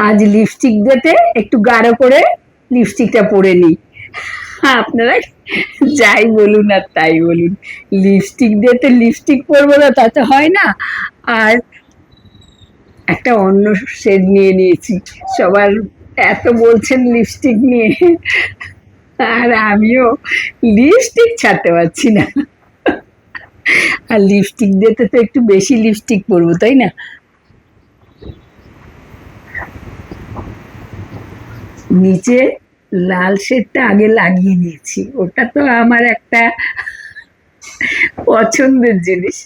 আজ লিপস্টিক দিতে একটু গাঢ় করে লিপস্টিকটা পরে নিই। আপনারা যাই বলুন আর তাই বলুন, লিপস্টিক দিয়ে তো লিপস্টিক পরবো না তা তো হয় না। আর একটা অন্য শেড নিয়ে নিয়েছি। সবার এত বলছেন লিপস্টিক নিয়ে, আর আমিও লিপস্টিক ছাড়তে পারছি না। আর লিপস্টিক দিতে তো একটু বেশি লিপস্টিক পরবো, তাই না? নিচে লাল শেডটা আগে লাগিয়ে নিয়েছি, ওটা তো আমার একটা পছন্দের জিনিস।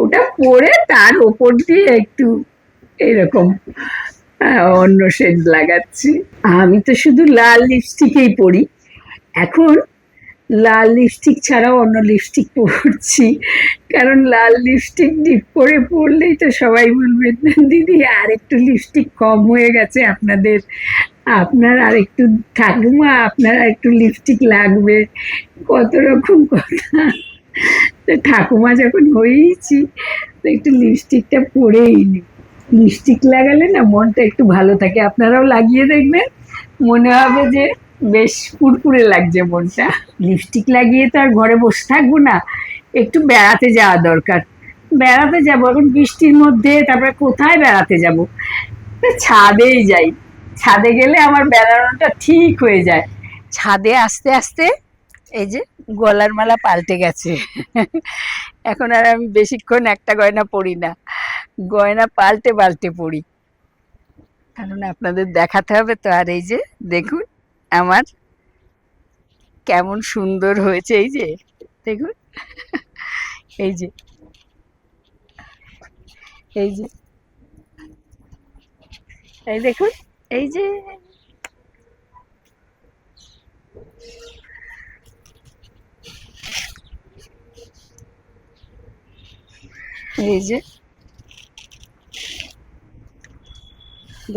ওটা পরে তার ওপর দিয়ে একটু এরকম অন্য শেড লাগাচ্ছি। আমি তো শুধু লাল লিপস্টিকই পরি এখন। লাল লিপস্টিক ছাড়াও অন্য লিপস্টিক পরছি, কারণ লাল লিপস্টিক ডিপ করে পরলেই তো সবাই বলবে দিদি আর একটু লিপস্টিক কম হয়ে গেছে আপনাদের, আপনার আর একটু ঠাকুমা আপনার আর একটু লিপস্টিক লাগবে, কত রকম কথা। তো ঠাকুমা যখন হয়েইছি তো একটু লিপস্টিকটা পরেই নি। লিপস্টিক লাগালে না মনটা একটু ভালো থাকে, আপনারাও লাগিয়ে দেখবেন, মনে হবে যে বেশ ফুরফুরে লাগছে মনটা। লিপস্টিক লাগিয়ে তো আর ঘরে বসে থাকবো না, একটু বেড়াতে যাওয়া দরকার। বেড়াতে যাব এখন বৃষ্টির মধ্যে, তারপরে কোথায় বেড়াতে যাব? ছাদেই যাই। ছাদে গেলে আমার বেড়ানোটা ঠিক হয়ে যায়। ছাদে আস্তে আস্তে এই যে গলার মালা পাল্টে গেছে। এখন আর আমি বেশিক্ষণ একটা গয়না পরি না, গয়না পাল্টে পাল্টে পরি, কারণ আপনাদের দেখাতে হবে তো। আর এই যে দেখুন আমার কেমন সুন্দর হয়েছে, এই যে দেখুন, এই যে এই যে এই দেখুন, এই যে এই যে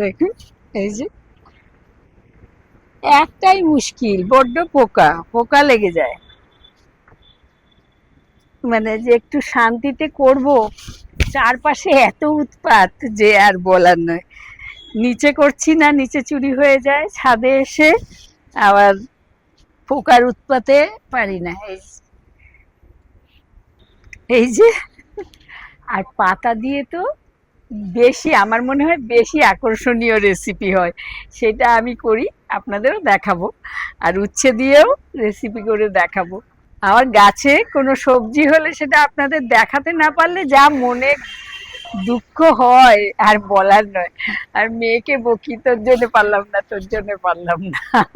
দেখুন, এই যে একটাই মুশকিল, বড্ড পোকা পোকা লেগে যায়। মানে যে একটু শান্তিতে করব, চারপাশে এত উৎপাত যে আর বলার নয়। নিচে করছি না, নিচে চুরি হয়ে যায়, ছাদে এসে আবার পোকার উৎপাতে পারি না। এই যে আর পাতা দিয়ে তো বেশি, আমার মনে হয় বেশি আকর্ষণীয় রেসিপি হয়, সেটা আমি করি, আপনাদেরও দেখাবো। আর উচ্ছে দিয়েও রেসিপি করে দেখাবো। আমার গাছে কোনো সবজি হলে সেটা আপনাদের দেখাতে না পারলে যা মনে দুঃখ হয় আর বলার নয়। আর মেয়েকে বকি, তোর জন্য পারলাম না, তোর জন্য পারলাম না।